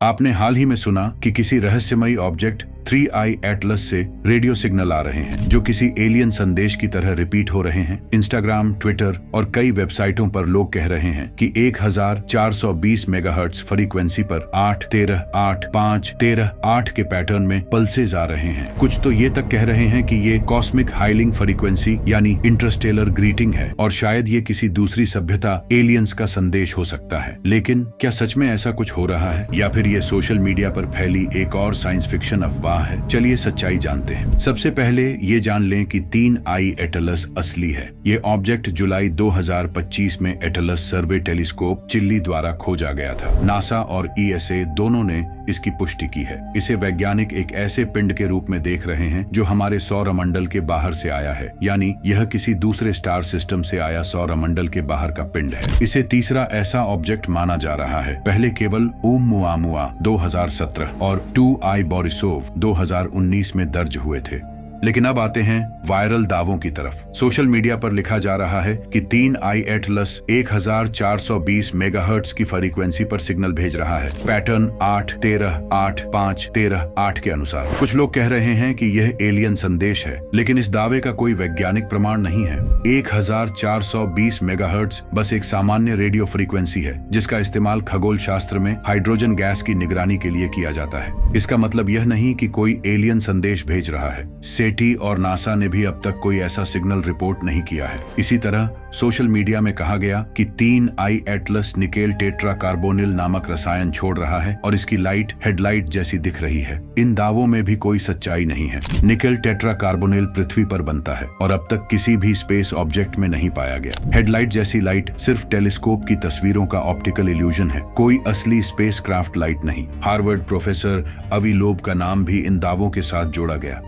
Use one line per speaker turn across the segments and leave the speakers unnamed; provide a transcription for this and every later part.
आपने हाल ही में सुना कि किसी रहस्यमयी ऑब्जेक्ट 3i एटलस से रेडियो सिग्नल आ रहे हैं जो किसी एलियन संदेश की तरह रिपीट हो रहे हैं। इंस्टाग्राम, ट्विटर और कई वेबसाइटों पर लोग कह रहे हैं कि 1420 मेगाहर्ट्ज फ्रीक्वेंसी पर 8, 13, 8, 5, 13, 8 के पैटर्न में पल्सेज आ रहे हैं। कुछ तो ये तक कह रहे हैं कि ये कॉस्मिक हाइलिंग फ्रीक्वेंसी यानी इंटरस्टेलर ग्रीटिंग है और शायद ये किसी दूसरी सभ्यता एलियंस का संदेश हो सकता है। लेकिन क्या सच में ऐसा कुछ हो रहा है या फिर ये सोशल मीडिया पर फैली एक और साइंस फिक्शन अफवाह है? चलिए सच्चाई जानते हैं। सबसे पहले ये जान लें कि 3i एटलस असली है। ये ऑब्जेक्ट जुलाई 2025 में एटलस सर्वे टेलीस्कोप चिल्ली द्वारा खोजा गया था। नासा और ESA दोनों ने इसकी पुष्टि की है। इसे वैज्ञानिक एक ऐसे पिंड के रूप में देख रहे हैं जो हमारे सौरमंडल के बाहर से आया है, यानी यह किसी दूसरे स्टार सिस्टम से आया सौरमंडल के बाहर का पिंड है। इसे तीसरा ऐसा ऑब्जेक्ट माना जा रहा है। पहले केवल ओमुआमुआ 2017 और 2i बोरिसोव 2019 में दर्ज हुए थे, लेकिन अब आते हैं वायरल दावों की तरफ। सोशल मीडिया पर लिखा जा रहा है कि 3i एटलस 1420 मेगाहर्ट्ज की फ्रीक्वेंसी पर सिग्नल भेज रहा है, पैटर्न 8, 13, 8, 5, 13, 8 के अनुसार। कुछ लोग कह रहे हैं कि यह एलियन संदेश है, लेकिन इस दावे का कोई वैज्ञानिक प्रमाण नहीं है। 1420 मेगाहर्ट्ज बस एक सामान्य रेडियो फ्रीक्वेंसी है जिसका इस्तेमाल खगोल शास्त्र में हाइड्रोजन गैस की निगरानी के लिए किया जाता है। इसका मतलब यह नहीं कि कोई एलियन संदेश भेज रहा है। SETI और नासा ने भी अब तक कोई ऐसा सिग्नल रिपोर्ट नहीं किया है। इसी तरह सोशल मीडिया में कहा गया कि 3i Atlas nickel tetra carbonyl नामक रसायन छोड़ रहा है और इसकी लाइट हेडलाइट जैसी दिख रही है। इन दावों में भी कोई सच्चाई नहीं है। निकेल टेट्रा कार्बोनिल पृथ्वी पर बनता है और अब तक किसी भी स्पेस ऑब्जेक्ट में नहीं पाया गया। हेडलाइट जैसी लाइट सिर्फ टेलीस्कोप की तस्वीरों का ऑप्टिकल इल्यूजन है, कोई असली स्पेस क्राफ्ट लाइट नहीं। हार्वर्ड प्रोफेसर अवी लोब का नाम भी इन दावों के साथ जोड़ा गया,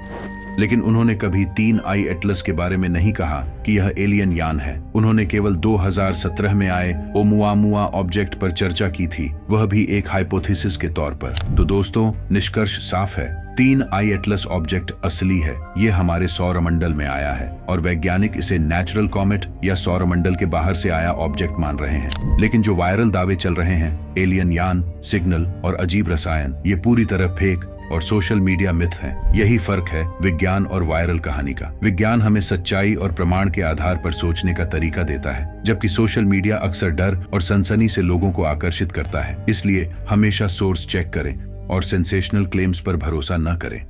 लेकिन उन्होंने कभी 3i एटलस के बारे में नहीं कहा कि यह एलियन यान है। उन्होंने केवल 2017 में आए ओमुआमुआ ऑब्जेक्ट पर चर्चा की थी, वह भी एक हाइपोथेसिस के तौर पर। तो दोस्तों, निष्कर्ष साफ है, 3i एटलस ऑब्जेक्ट असली है। ये हमारे सौरमंडल में आया है और वैज्ञानिक इसे नेचुरल कॉमेट या सौरमंडल के बाहर से आया ऑब्जेक्ट मान रहे हैं। लेकिन जो वायरल दावे चल रहे हैं, एलियन यान, सिग्नल और अजीब रसायन, ये पूरी तरह फेक और सोशल मीडिया मिथ हैं। यही फर्क है विज्ञान और वायरल कहानी का। विज्ञान हमें सच्चाई और प्रमाण के आधार पर सोचने का तरीका देता है, जबकि सोशल मीडिया अक्सर डर और सनसनी से लोगों को आकर्षित करता है। इसलिए हमेशा सोर्स चेक करें और सेंसेशनल क्लेम्स पर भरोसा न करें।